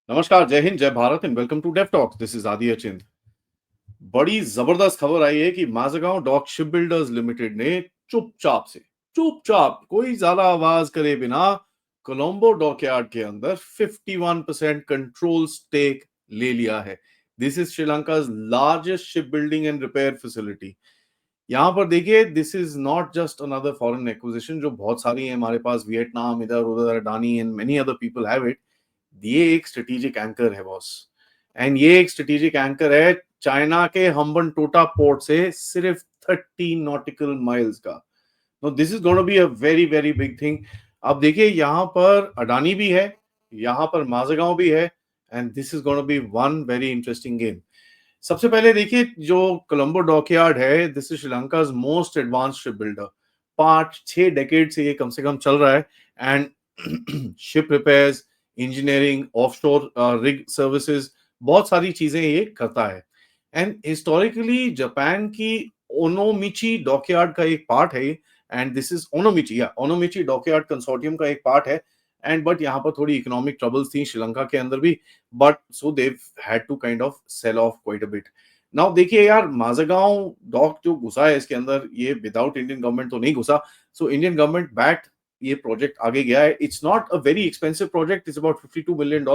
नमस्कार, जय हिंद, जय Bharat and welcome to Def Talks. This is Aadi Achint. बड़ी जबरदस्त खबर आई है कि Mazagon dock ship builders limited ने चुपचाप कोई ज्यादा आवाज करे बिना कोलंबो डॉकयार्ड के अंदर 51% कंट्रोल स्टेक ले लिया है। This is Sri Lanka largest ship building and repair facility. यहाँ पर देखिए, this is not just another foreign acquisition जो बहुत सारी है हमारे पास, वियतनाम, इधर उधर, Adani and many other people have it. ये एक स्ट्रेटेजिक एंकर है बॉस, एंड ये एक स्ट्रेटेजिक एंकर है चाइना के हम्बन टोटा पोर्ट से सिर्फ 30 नॉटिकल माइल्स का। No, this is gonna be a very very big thing. अब देखिए, यहाँ पर अडानी भी है, यहाँ पर माजगांव भी है, and this is gonna B one very interesting game. सबसे पहले देखिए, जो कोलंबो डॉकयार्ड है, this is Sri Lanka most advance ship builder. 5-6 decade से ये कम से कम चल रहा है, and ship repairs, engineering, offshore rig services, बहुत सारी चीजें ये करता है। एंड हिस्टोरिकली जापान की ओनोमिची डॉकयार्ड का एक पार्ट है, एंड दिस इज ओनोमिची, या ओनोमिची डॉकयार्ड कंसोर्टियम का एक पार्ट है। एंड बट यहाँ पर थोड़ी इकोनॉमिक ट्रबल्स थी श्रीलंका के अंदर भी, but so they had to kind of sell off quite a bit. Now देखिए यार, माजगांव डॉक जो घुसा है इसके अंदर, ये विदाउट इंडियन गवर्नमेंट तो नहीं घुसा। सो इंडियन गवर्नमेंट बैक्ड ये प्रोजेक्ट आगे गया है। It's not a very expensive project, it's about $52 million,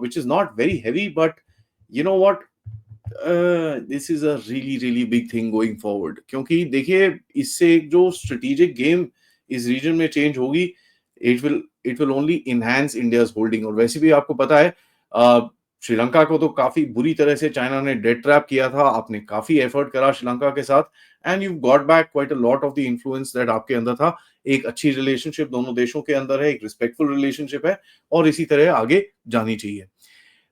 which is not very heavy, but you know what, this is a really really big thing going forward, क्योंकि देखिए, इससे एक जो strategic game इस रीजन में चेंज होगी, it will only enhance India's holding. और वैसे भी आपको पता है, श्रीलंका को तो काफी बुरी तरह से चाइना ने डेट ट्रैप किया था। आपने काफी एफर्ट करा श्रीलंका के साथ, and you got back quite a lot of the influence that आपके अंदर था। एक अच्छी रिलेशनशिप दोनों देशों के अंदर है, एक रिस्पेक्टफुल रिलेशनशिप है, और इसी तरह आगे जानी चाहिए।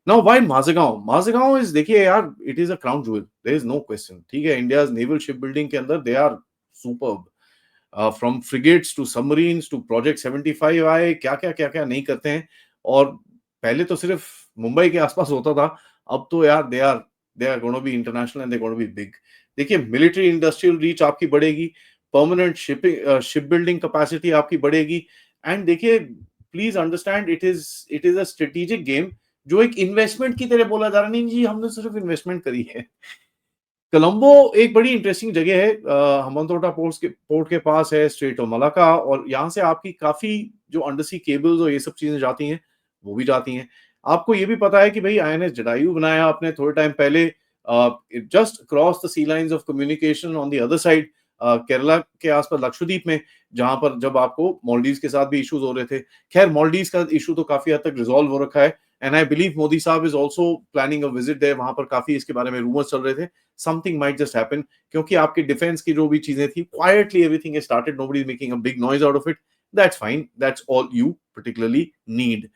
Now why Mazagon? Mazagon is, देखिए यार, it is a crown jewel, there is no question. ठीक है, इंडियाज नेवल शिप बिल्डिंग के अंदर they are superb. From frigates to submarines to project 75 आए, क्या क्या नहीं करते हैं। और पहले तो सिर्फ मुंबई के आसपास होता था, अब तो यार they are gonna be international and they gonna be big. देखिए, मिलिट्री इंडस्ट्रियल रीच आपकी बढ़ेगी, परमानेंट शिप बिल्डिंग कैपेसिटी आपकी बढ़ेगी। एंड देखिए, please understand, it is a strategic game जो एक इन्वेस्टमेंट की तरह बोला जा रहा है। नहीं जी, हमने सिर्फ इन्वेस्टमेंट करी है। कोलंबो एक बड़ी इंटरेस्टिंग जगह है, हम्बनटोटा पोर्ट के पास है, स्ट्रेट ऑफ मलाका, और यहाँ से आपकी काफी जो अंडरसी केबल्स और ये सब चीजें जाती हैं, वो भी जाती हैं। आपको ये भी पता है कि भाई आईएनएस जटायु बनाया आपने थोड़े टाइम पहले, just cross the sea lines of communication on the other side, Kerala के आसपास लक्षद्वीप में, जहां पर जब आपको मालदीव्स के साथ भी इश्यूज हो रहे थे। खैर, मालदीव्स का इशू तो काफी हद तक रिजॉल्व हो रखा है, and I believe Modi sahab is also planning a visit there. वहां पर काफी इसके बारे में रूमर्स चल रहे थे, समथिंग माइट जस्ट हैपन, क्योंकि आपके डिफेंस की जो भी चीजें थी, quietly everything is started, nobody is making a big noise out of it. That's fine, that's all you particularly need.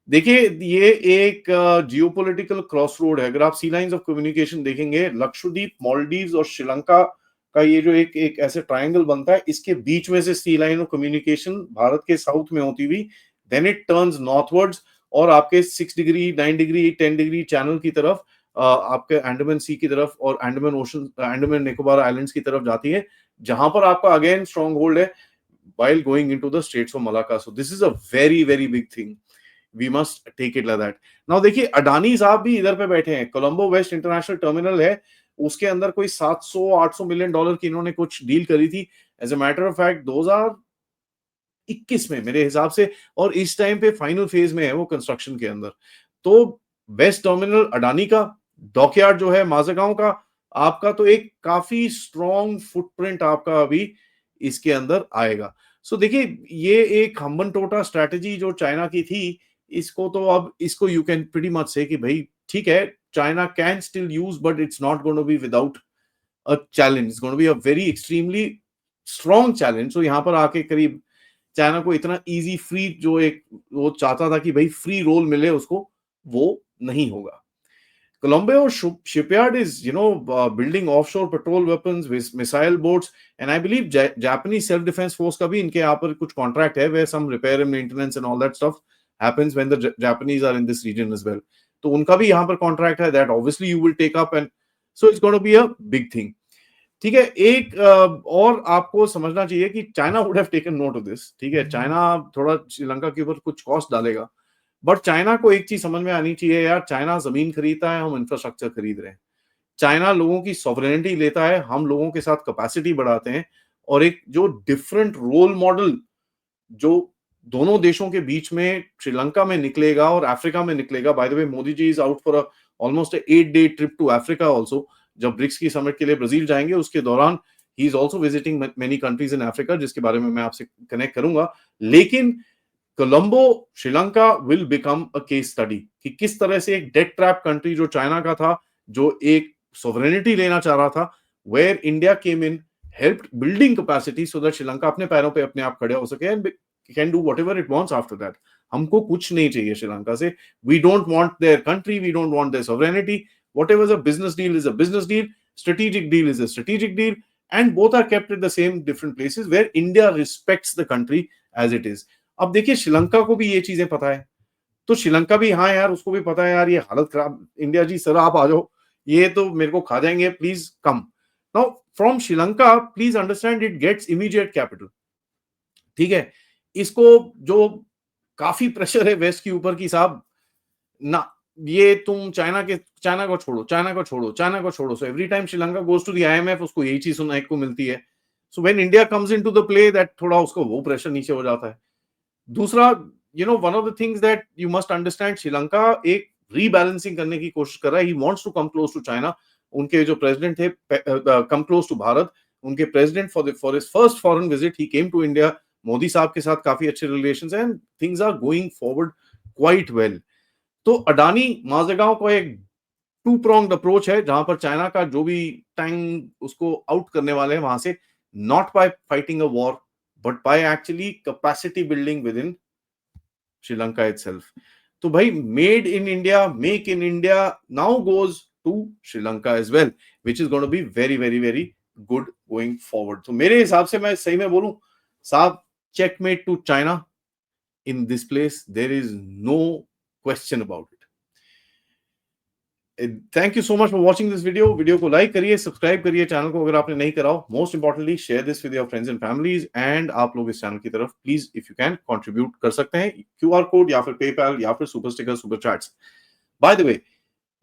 देखिए, ये एक जियोपॉलिटिकल क्रॉस रोड है। अगर आप सी लाइंस ऑफ कम्युनिकेशन देखेंगे, लक्षद्वीप, मालदीव्स और श्रीलंका का ये जो एक एक ऐसे ट्रायंगल बनता है, इसके बीच में से सी लाइन ऑफ कम्युनिकेशन भारत के साउथ में होती हुई देन इट टर्न्स नॉर्थवर्ड्स, और आपके 6 डिग्री, 9 डिग्री, 10 डिग्री चैनल की तरफ, आपके अंडमान सी की तरफ और अंडमान ओशन, अंडमान निकोबार आइलैंड्स की तरफ जाती है, जहां पर आपका अगेन स्ट्रॉन्ग होल्ड है while going into the Straits of Malacca. So this is a very very big thing. We must take it like that. Now देखिए, अडानी साहब भी इधर पे बैठे हैं। कोलंबो वेस्ट इंटरनेशनल टर्मिनल है, उसके अंदर कोई 700-800 मिलियन डॉलर की इन्होंने कुछ डील करी थी, as a matter of fact 2021 में मेरे हिसाब से, और इस टाइम पे फाइनल फेज में है वो कंस्ट्रक्शन के अंदर। तो वेस्ट टर्मिनल अडानी का, डॉकयार्ड जो है माजगांव का, आपका तो एक काफी स्ट्रॉन्ग फुटप्रिंट आपका अभी इसके अंदर आएगा। सो देखिए, ये एक हम्बन टोटा स्ट्रेटेजी जो चाइना की थी, इसको तो अब इसको यू कैन प्रीटी मच से कि भाई ठीक है, China can still use, but it's not going to be without a challenge, it's going to be a very extremely strong challenge. So यहाँ पर आके करीब चाइना को इतना इजी फ्री, जो एक वो चाहता था कि भाई फ्री रोल मिले उसको, वो नहीं होगा। Colombo shipyard is, building offshore patrol weapons, missile boats, and I believe Japanese self-defense force का भी इनके यहाँ पर कुछ contract है, where some repair and maintenance and all that stuff happens when the Japanese are in this region as well. तो उनका भी यहाँ पर contract है that obviously you will take up, and so it's going to be a big thing. ठीक है, एक और आपको समझना चाहिए कि China would have taken note of this. ठीक है, चाइना थोड़ा श्रीलंका के ऊपर कुछ कॉस्ट डालेगा, बट चाइना को एक चीज समझ में आनी चाहिए यार, चाइना जमीन खरीदता है, हम इंफ्रास्ट्रक्चर खरीद रहे हैं। चाइना लोगों की सॉवरेनिटी लेता है, हम लोगों के साथ कैपेसिटी बढ़ाते हैं। और एक जो डिफरेंट रोल मॉडल जो दोनों देशों के बीच में श्रीलंका में निकलेगा और अफ्रीका में निकलेगा। By the way, Modi ji is out for almost 8 day trip to Africa also. जब ब्रिक्स की समिट के लिए ब्राजील जाएंगे, उसके दौरान ही is also visiting many countries in Africa, जिसके बारे में मैं आपसे कनेक्ट करूंगा। लेकिन Colombo Sri Lanka will become a case study कि किस तरह से एक डेट ट्रैप कंट्री जो चाइना का था, जो एक सोवरेनिटी लेना चाह रहा था, where India came in, helped building capacity so that Sri Lanka अपने पैरों पे अपने आप खड़े हो सके and can do whatever it wants after that. हमको कुछ नहीं चाहिए श्रीलंका से। We don't want their country, we don't want their sovereignty. Whatever is a business deal is a business deal, strategic deal is a strategic deal, and both are kept at the same different places where India respects the country as it is. अब देखिए, श्रीलंका को भी ये चीजें पता है, तो श्रीलंका भी, हाँ यार, उसको भी पता है यार ये हालत खराब, इंडिया जी सर आप आ जाओ, ये तो मेरे को खा जाएंगे, please come. Now from Sri Lanka please understand it gets immediate capital. ठीक है, इसको जो काफी प्रेशर है वेस्ट के ऊपर की साहब ना, ये तुम चाइना को छोड़ो, चाइना को छोड़ो, चाइना को छोड़ो। So every time Sri Lanka goes to the IMF, उसको यही चीज सुनने को मिलती है। So when India comes into the play, that थोड़ा उसको वो प्रेशर नीचे हो जाता है। दूसरा, one of the things that you must understand, Sri Lanka एक रीबैलेंसिंग करने की कोशिश कर रहा है। He wants to come close to China. उनके जो प्रेसिडेंट थे, कम क्लोज टू भारत। उनके president for his first foreign visit he came to India. Modi sahab के साथ काफी अच्छे रिलेशंस हैं and things are going forward quite well. तो अडानी माज़ेगांव को एक टू प्रोंग्ड अप्रोच है, जहां पर चाइना का जो भी टैंग उसको आउट करने वाले हैं वहां से, not by fighting a war but by actually capacity building within Sri Lanka itself. तो भाई, made in India, make in India now goes to Sri Lanka as well, which is going to be very very very good going forward. तो मेरे हिसाब से, मैं सही में बोलूं साहब, checkmate to China in this place. There is no question about it. Thank you so much for watching this video. Video को लाइक करिए, सब्सक्राइब करिए चैनल को अगर आपने नहीं करा हो। Most importantly, share this with your friends and families. And आप लोग इस चैनल की तरफ please, if you can, contribute कर सकते हैं क्यूआर कोड या फिर पेपैल या फिर super sticker, super chats. Bye the वे,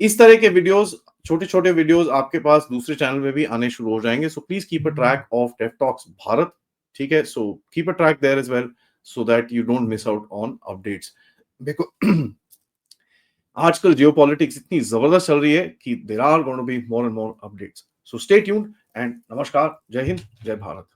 इस तरह के वीडियोस, छोटे छोटे वीडियोस आपके पास दूसरे चैनल में भी आने शुरू हो जाएंगे। So please keep a track of Def Talks Bharat. ठीक है, so keep a track there as well so that you don't miss out on updates. Because आजकल जियोपॉलिटिक्स इतनी जबरदस्त चल रही है कि there are going to be more and more updates. So stay tuned and नमस्कार, जय हिंद, जय भारत।